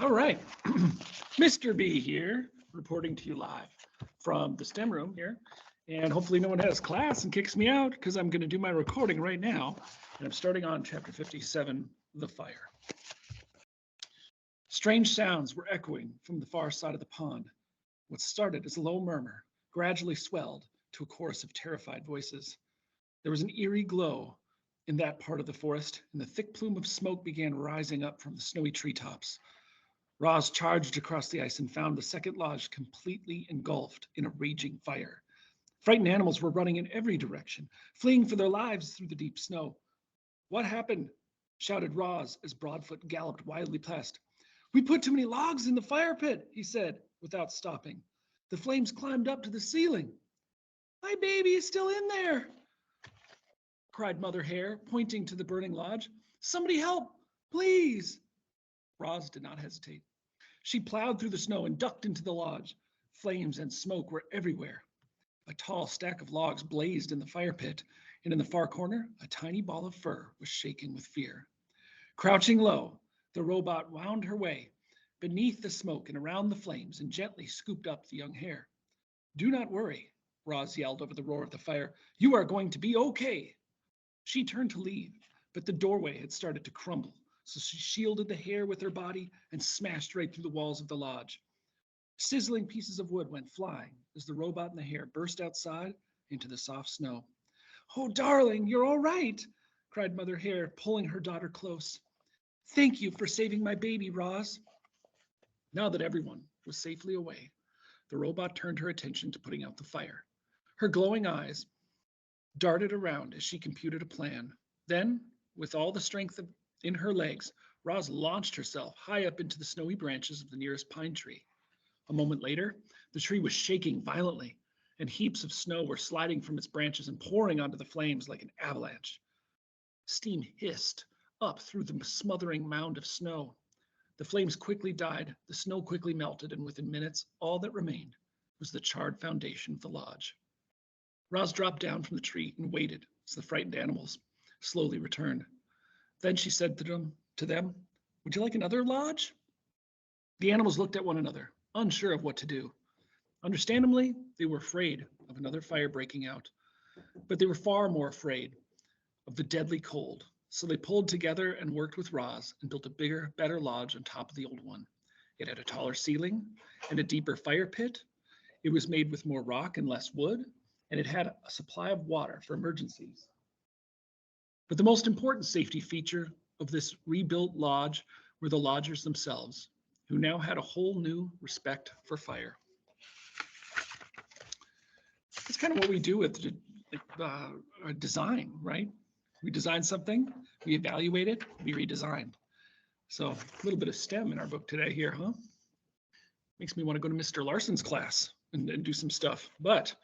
All right, Mr. B here, reporting to you live from the STEM room here. And hopefully no one has class and kicks me out because I'm going to do my recording right now. And I'm starting on chapter 57, The Fire. Strange sounds were echoing from the far side of the pond. What started as a low murmur gradually swelled to a chorus of terrified voices. There was an eerie glow in that part of the forest, and the thick plume of smoke began rising up from the snowy treetops. Roz charged across the ice and found the second lodge completely engulfed in a raging fire. Frightened animals were running in every direction, fleeing for their lives through the deep snow. "What happened?" shouted Roz as Broadfoot galloped wildly past. "We put too many logs in the fire pit," he said, without stopping. "The flames climbed up to the ceiling." "My baby is still in there," cried Mother Hare, pointing to the burning lodge. "Somebody help, please." Roz did not hesitate. She plowed through the snow and ducked into the lodge. Flames and smoke were everywhere. A tall stack of logs blazed in the fire pit, and in the far corner, a tiny ball of fur was shaking with fear. Crouching low, the robot wound her way beneath the smoke and around the flames and gently scooped up the young hare. "Do not worry," Roz yelled over the roar of the fire. "You are going to be okay." She turned to leave, but the doorway had started to crumble, so she shielded the hare with her body and smashed right through the walls of the lodge. Sizzling pieces of wood went flying as the robot and the hare burst outside into the soft snow. "Oh, darling, you're all right," cried Mother Hare, pulling her daughter close. "Thank you for saving my baby, Roz." Now that everyone was safely away, the robot turned her attention to putting out the fire. Her glowing eyes darted around as she computed a plan. Then, with all the strength in her legs, Roz launched herself high up into the snowy branches of the nearest pine tree. A moment later, the tree was shaking violently, and heaps of snow were sliding from its branches and pouring onto the flames like an avalanche. Steam hissed up through the smothering mound of snow. The flames quickly died, the snow quickly melted, and within minutes, all that remained was the charred foundation of the lodge. Roz dropped down from the tree and waited as the frightened animals slowly returned. Then she said to them, "Would you like another lodge?" The animals looked at one another, unsure of what to do. Understandably, they were afraid of another fire breaking out, but they were far more afraid of the deadly cold. So they pulled together and worked with Roz and built a bigger, better lodge on top of the old one. It had a taller ceiling and a deeper fire pit. It was made with more rock and less wood, and it had a supply of water for emergencies. But the most important safety feature of this rebuilt lodge were the lodgers themselves, who now had a whole new respect for fire. It's kind of what we do with design, right? We design something, we evaluate it, we redesign. So a little bit of STEM in our book today here, huh? Makes me want to go to Mr. Larson's class and do some stuff. But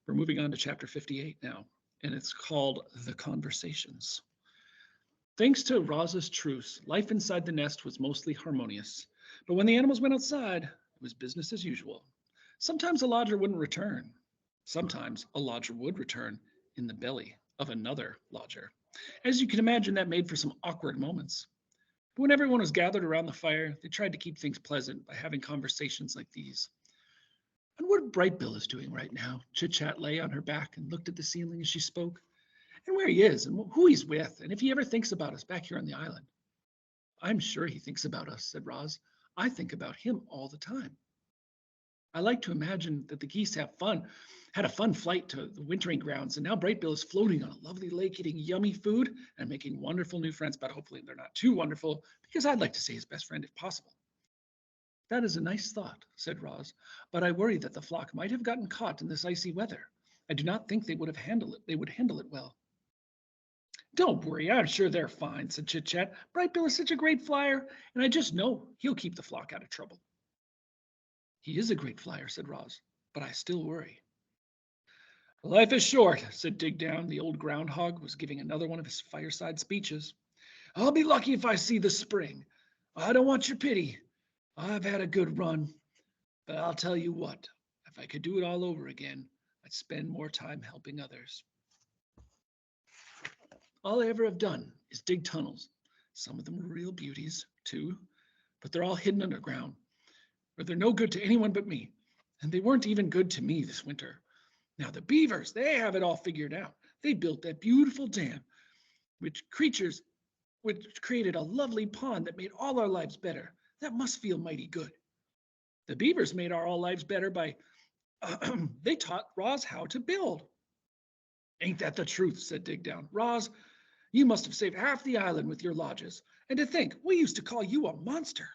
we're moving on to chapter 58 now, and it's called The Conversations. Thanks to Roz's truce, life inside the nest was mostly harmonious. But when the animals went outside, it was business as usual. Sometimes a lodger wouldn't return. Sometimes a lodger would return in the belly of another lodger. As you can imagine, that made for some awkward moments. But when everyone was gathered around the fire, they tried to keep things pleasant by having conversations like these. "And what Brightbill is doing right now?" Chit-Chat lay on her back and looked at the ceiling as she spoke. "And where he is, and who he's with, and if he ever thinks about us back here on the island." "I'm sure he thinks about us," said Roz. "I think about him all the time. I like to imagine that the geese had a fun flight to the wintering grounds, and now Brightbill is floating on a lovely lake eating yummy food and making wonderful new friends, but hopefully they're not too wonderful, because I'd like to say his best friend if possible." "That is a nice thought," said Roz, "but I worry that the flock might have gotten caught in this icy weather. I do not think they would handle it well." "Don't worry, I'm sure they're fine," said Chit-Chat. "Brightbill is such a great flyer, and I just know he'll keep the flock out of trouble." "He is a great flyer," said Roz, "but I still worry." "Life is short," said Digdown. The old groundhog was giving another one of his fireside speeches. "I'll be lucky if I see the spring. I don't want your pity. I've had a good run, but I'll tell you what, if I could do it all over again, I'd spend more time helping others. All I ever have done is dig tunnels. Some of them are real beauties, too, but they're all hidden underground, where they're no good to anyone but me. And they weren't even good to me this winter. Now the beavers, they have it all figured out. They built that beautiful dam, which created a lovely pond that made all our lives better. That must feel mighty good. The beavers made our all lives better by they taught Roz how to build. Ain't that the truth, said Digdown. Roz, you must have saved half the island with your lodges. And to think, we used to call you a monster.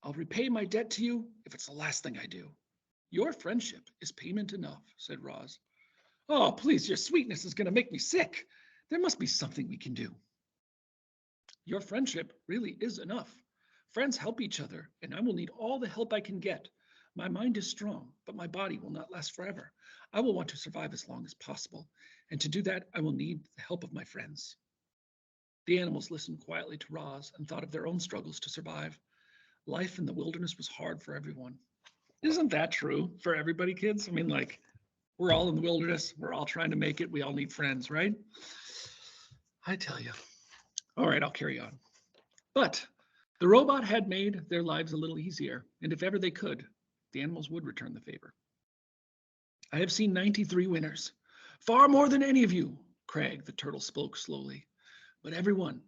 I'll repay my debt to you if it's the last thing I do. Your friendship is payment enough, said Roz. Oh, please, your sweetness is going to make me sick. There must be something we can do. Your friendship really is enough. Friends help each other, and I will need all the help I can get. My mind is strong, but my body will not last forever. I will want to survive as long as possible, and to do that, I will need the help of my friends. The animals listened quietly to Roz and thought of their own struggles to survive. Life in the wilderness was hard for everyone. Isn't that true for everybody, kids? I mean, like, we're all in the wilderness. We're all trying to make it. We all need friends, right? I tell you. All right, I'll carry on. But the robot had made their lives a little easier, and if ever they could, the animals would return the favor. I have seen 93 winners, far more than any of you, Crag the turtle spoke slowly. But everyone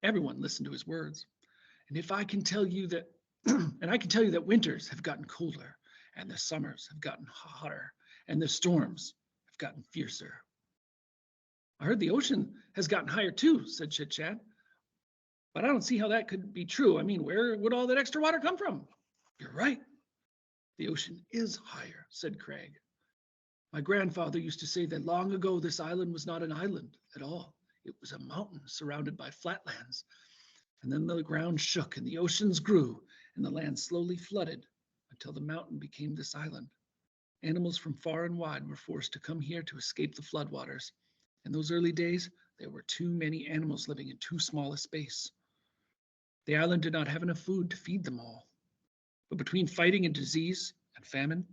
listened to his words. And if I can tell you that, and I can tell you that winters have gotten colder, and the summers have gotten hotter, and the storms have gotten fiercer. I heard the ocean has gotten higher too, said Chit Chat. But I don't see how that could be true. I mean, where would all that extra water come from? You're right. The ocean is higher, said Crag. My grandfather used to say that long ago this island was not an island at all. It was a mountain surrounded by flatlands. And then the ground shook and the oceans grew and the land slowly flooded until the mountain became this island. Animals from far and wide were forced to come here to escape the floodwaters. In those early days, there were too many animals living in too small a space. The island did not have enough food to feed them all. But between fighting and disease and famine,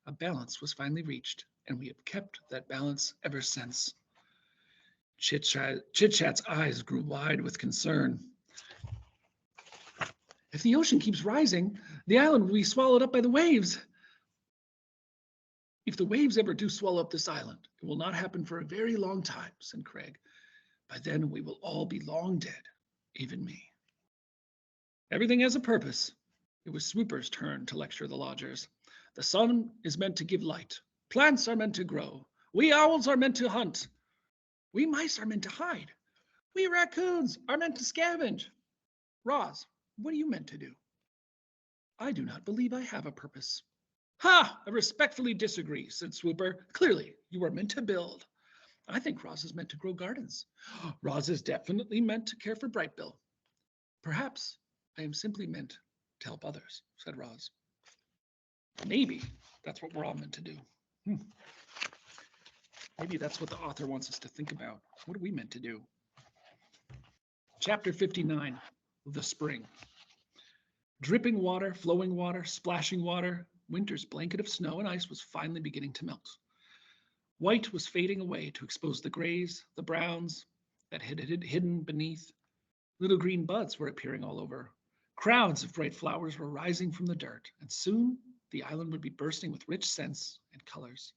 a balance was finally reached, and we have kept that balance ever since. Chit Chat's eyes grew wide with concern. If the ocean keeps rising, the island will be swallowed up by the waves. If the waves ever do swallow up this island, it will not happen for a very long time, said Craig. By then we will all be long dead, even me. Everything has a purpose. It was Swooper's turn to lecture the lodgers. The sun is meant to give light. Plants are meant to grow. We owls are meant to hunt. We mice are meant to hide. We raccoons are meant to scavenge. Roz, what are you meant to do? I do not believe I have a purpose. Ha! I respectfully disagree, said Swooper. Clearly, you are meant to build. I think Roz is meant to grow gardens. Roz is definitely meant to care for Brightbill. Perhaps I am simply meant to help others, said Roz. Maybe that's what we're all meant to do. Maybe that's what the author wants us to think about. What are we meant to do? Chapter 59, The Spring. Dripping water, flowing water, splashing water, winter's blanket of snow and ice was finally beginning to melt. White was fading away to expose the grays, the browns that had hidden beneath. Little green buds were appearing all over. Crowds of bright flowers were rising from the dirt, and soon the island would be bursting with rich scents and colors.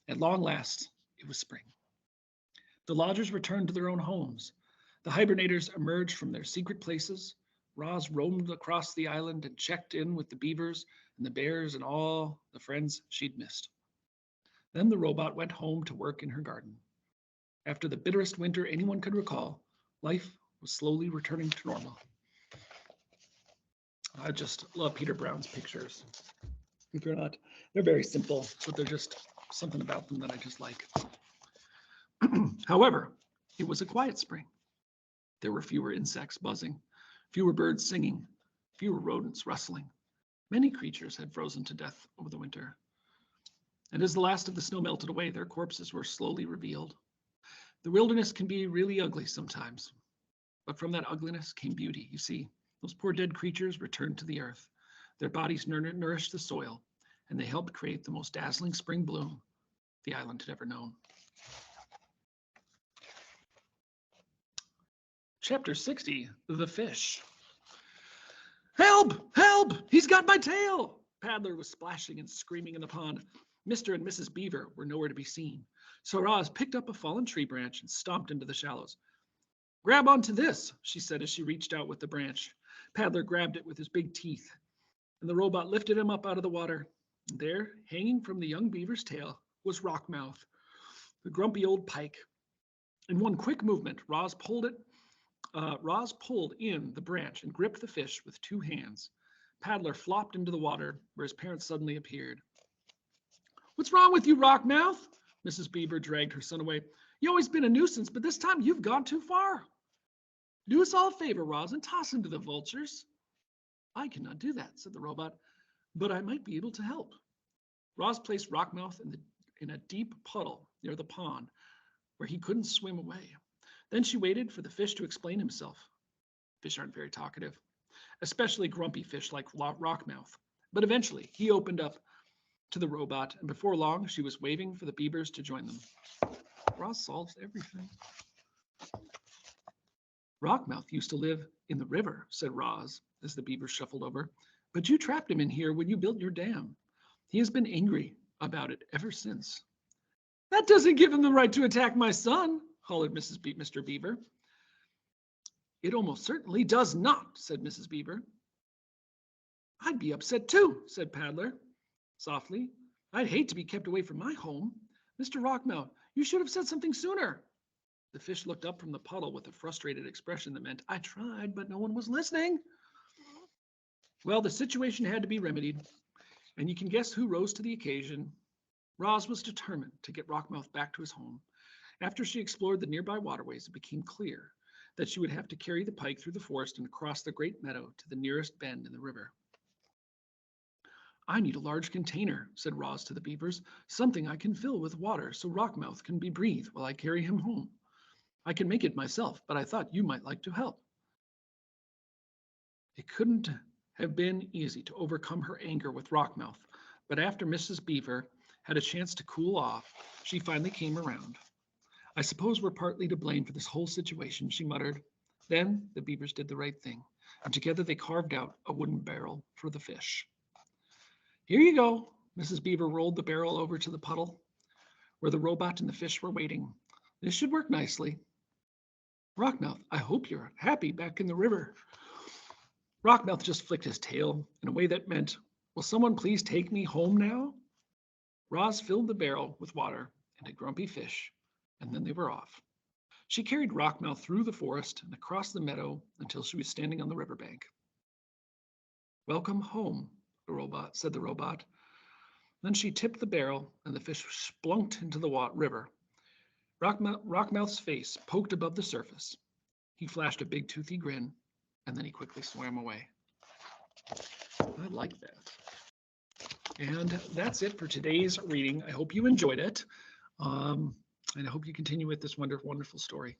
At long last, it was spring. The lodgers returned to their own homes. The hibernators emerged from their secret places. Roz roamed across the island and checked in with the beavers and the bears and all the friends she'd missed. Then the robot went home to work in her garden. After the bitterest winter anyone could recall, life was slowly returning to normal. I just love Peter Brown's pictures. They're very simple, but they're just something about them that I just like. However, it was a quiet spring. There were fewer insects buzzing, fewer birds singing, fewer rodents rustling. Many creatures had frozen to death over the winter. And as the last of the snow melted away, their corpses were slowly revealed. The wilderness can be really ugly sometimes, but from that ugliness came beauty. You see, those poor dead creatures returned to the earth. Their bodies nourished the soil, and they helped create the most dazzling spring bloom the island had ever known. Chapter 60, The Fish. Help! Help! He's got my tail! Paddler was splashing and screaming in the pond. Mr. and Mrs. Beaver were nowhere to be seen. So Roz picked up a fallen tree branch and stomped into the shallows. Grab onto this, she said as she reached out with the branch. Paddler grabbed it with his big teeth, and the robot lifted him up out of the water. There, hanging from the young beaver's tail, was Rockmouth, the grumpy old pike. In one quick movement, Roz pulled in the branch and gripped the fish with two hands. Paddler flopped into the water, where his parents suddenly appeared. What's wrong with you, Rockmouth? Mrs. Beaver dragged her son away. You've always been a nuisance, but this time you've gone too far. Do us all a favor, Roz, and toss him to the vultures. I cannot do that, said the robot, but I might be able to help. Roz placed Rockmouth in a deep puddle near the pond, where he couldn't swim away. Then she waited for the fish to explain himself. Fish aren't very talkative, especially grumpy fish like Rockmouth. But eventually, he opened up to the robot, and before long, she was waving for the beavers to join them. Roz solves everything. Rockmouth used to live in the river, said Roz, as the beavers shuffled over. But you trapped him in here when you built your dam. He has been angry about it ever since. That doesn't give him the right to attack my son, hollered Mr. Beaver. It almost certainly does not, said Mrs. Beaver. I'd be upset too, said Paddler softly. I'd hate to be kept away from my home. Mr. Rockmouth, you should have said something sooner. The fish looked up from the puddle with a frustrated expression that meant, I tried, but no one was listening. Well, the situation had to be remedied, and you can guess who rose to the occasion. Roz was determined to get Rockmouth back to his home. After she explored the nearby waterways, it became clear that she would have to carry the pike through the forest and across the great meadow to the nearest bend in the river. I need a large container, said Roz to the beavers, something I can fill with water so Rockmouth can be breathed while I carry him home. I can make it myself, but I thought you might like to help. It couldn't have been easy to overcome her anger with Rockmouth, but after Mrs. Beaver had a chance to cool off, she finally came around. I suppose we're partly to blame for this whole situation, she muttered. Then the beavers did the right thing, and together they carved out a wooden barrel for the fish. Here you go. Mrs. Beaver rolled the barrel over to the puddle where the robot and the fish were waiting. This should work nicely. Rockmouth, I hope you're happy back in the river. Rockmouth just flicked his tail in a way that meant, will someone please take me home now? Roz filled the barrel with water and a grumpy fish, and then they were off. She carried Rockmouth through the forest and across the meadow until she was standing on the riverbank. Welcome home, said the robot. Then she tipped the barrel and the fish splunked into the river. Rockmouth's face poked above the surface. He flashed a big toothy grin, and then he quickly swam away. I like that. And that's it for today's reading. I hope you enjoyed it. And I hope you continue with this wonderful, wonderful story.